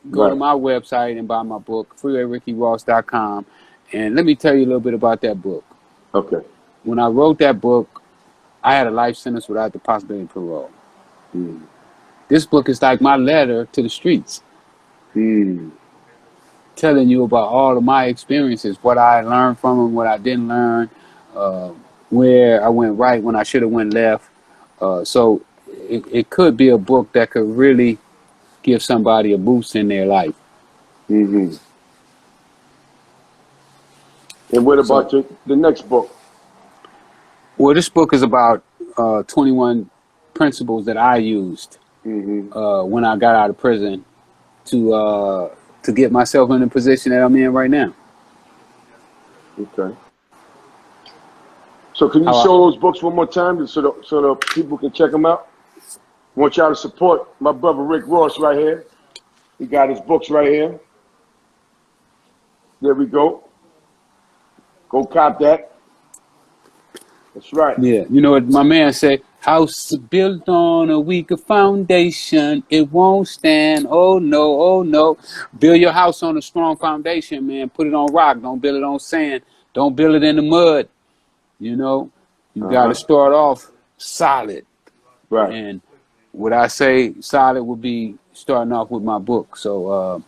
Speaker 2: go to
Speaker 3: Right.
Speaker 2: my website and buy my book, freewayRickyRoss.com. And let me tell you a little bit about that book.
Speaker 3: Okay.
Speaker 2: When I wrote that book, I had a life sentence without the possibility of parole.
Speaker 3: Mm.
Speaker 2: This book is like my letter to the streets,
Speaker 3: Mm.
Speaker 2: telling you about all of my experiences, what I learned from them, what I didn't learn, uh, where I went right when I should have went left. So it could be a book that could really give somebody a boost in their life.
Speaker 3: Hmm. And what
Speaker 2: So,
Speaker 3: about the next book?
Speaker 2: well, this book is about 21 principles that I used
Speaker 3: Hmm.
Speaker 2: when I got out of prison to get myself in the position that I'm in right now.
Speaker 3: Okay. So can you
Speaker 2: How I,
Speaker 3: show those books one more time so the people can check them out? Want y'all to support my brother Rick Ross right here. He got his books right here. There we go. Go cop that. That's right.
Speaker 2: Yeah, you know what my man say? House built on a weaker foundation, it won't stand. Oh no, oh no. Build your house on a strong foundation, man. Put it on rock. Don't build it on sand. Don't build it in the mud. You know, you got to
Speaker 3: Uh-huh.
Speaker 2: start off solid.
Speaker 3: Right.
Speaker 2: And what I say solid would be starting off with my book. So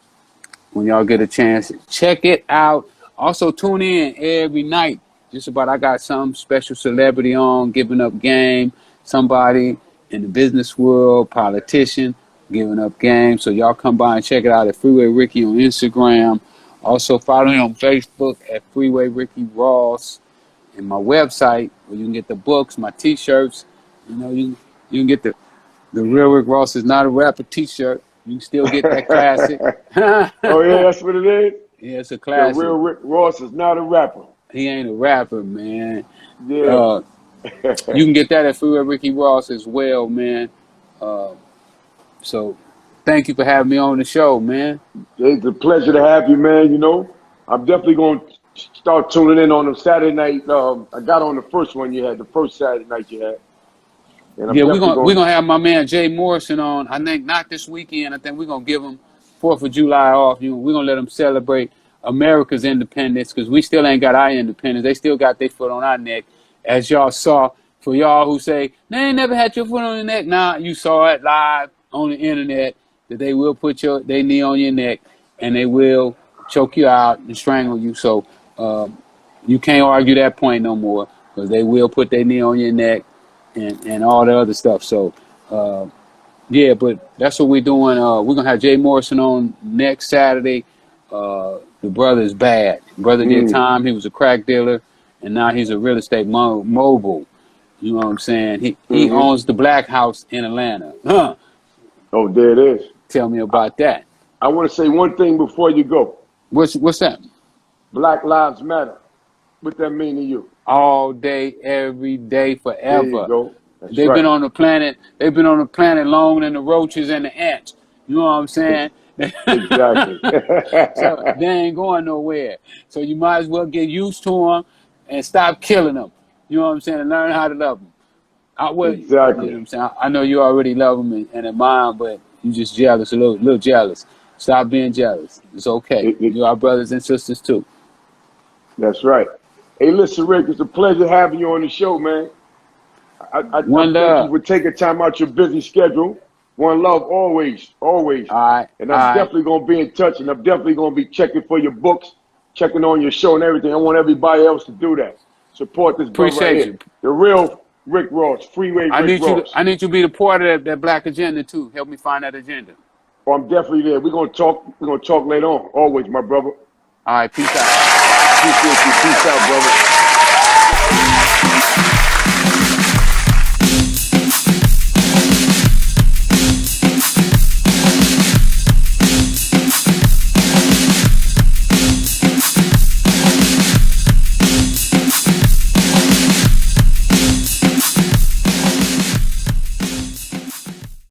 Speaker 2: when y'all get a chance, check it out. Also, tune in every night. Just about I got some special celebrity on giving up game. Somebody in the business world, politician, giving up game. So y'all come by and check it out at Freeway Ricky on Instagram. Also follow me on Facebook at Freeway Ricky Ross, and my website where you can get the books, my T-shirts. You can get the Real Rick Ross is not a rapper T-shirt. You can still get that classic.
Speaker 3: Oh yeah, that's what it is.
Speaker 2: Yeah, it's a
Speaker 3: The real
Speaker 2: classic.
Speaker 3: Rick Ross is not a rapper.
Speaker 2: He ain't a rapper, man.
Speaker 3: Yeah.
Speaker 2: Uh, you can get that at Freeway Ricky Ross as well, man. Uh, so thank you for having me on the show, man.
Speaker 3: It's a pleasure to have you, man. I'm definitely going to start tuning in on them Saturday night. I got on the first one you had, the first Saturday night you had. And I'm
Speaker 2: Yeah,
Speaker 3: definitely
Speaker 2: we're
Speaker 3: going
Speaker 2: gonna have my man Jay Morrison on. I think not this weekend. I think we're gonna give him 4th of July off. We're gonna let them celebrate America's independence because we still ain't got our independence. They still got their foot on our neck, as y'all saw. For y'all who say they ain't never had your foot on your neck, nah, you saw it live on the internet that they will put their knee on your neck and they will choke you out and strangle you. So you can't argue that point no more because they will put their knee on your neck and all the other stuff. So, yeah, but that's what we're doing. We're going to have Jay Morrison on next Saturday. The brother is bad. Brother did time. He was a crack dealer, and now he's a real estate mogul. You know what I'm saying? He owns the Black House in Atlanta. Huh.
Speaker 3: Oh, there it is.
Speaker 2: Tell me about that.
Speaker 3: I want to say one thing before you go.
Speaker 2: What's that?
Speaker 3: Black Lives Matter. What that mean to you?
Speaker 2: All day, every day,
Speaker 3: There you
Speaker 2: forever.
Speaker 3: go. That's
Speaker 2: They've
Speaker 3: right.
Speaker 2: been on the planet. They've been on the planet longer than the roaches and the ants. You know what I'm saying?
Speaker 3: Exactly.
Speaker 2: So they ain't going nowhere. So you might as well get used to them and stop killing them. You know what I'm saying? And learn how to love them. You know what
Speaker 3: Exactly.
Speaker 2: I'm saying? I know you already love them and admire them, but you just jealous, a little jealous. Stop being jealous. It's okay. You are brothers and sisters too.
Speaker 3: That's right. Hey, listen, Rick, it's a pleasure having you on the show, man. I
Speaker 2: One
Speaker 3: thank you
Speaker 2: love.
Speaker 3: for taking time out your busy schedule. One love, always, always.
Speaker 2: All right.
Speaker 3: And I'm definitely going to be in touch, and I'm definitely going to be checking for your books, checking on your show and everything. I want everybody else to do that. Support this brother right
Speaker 2: Appreciate
Speaker 3: here.
Speaker 2: you.
Speaker 3: The real Rick Ross, Freeway Rick Ross.
Speaker 2: I need you to be the part of that black agenda too. Help me find that agenda.
Speaker 3: Oh, I'm definitely there. We're going to talk later on. Always, my brother.
Speaker 2: All right, peace out.
Speaker 3: Appreciate you. Peace out, brother.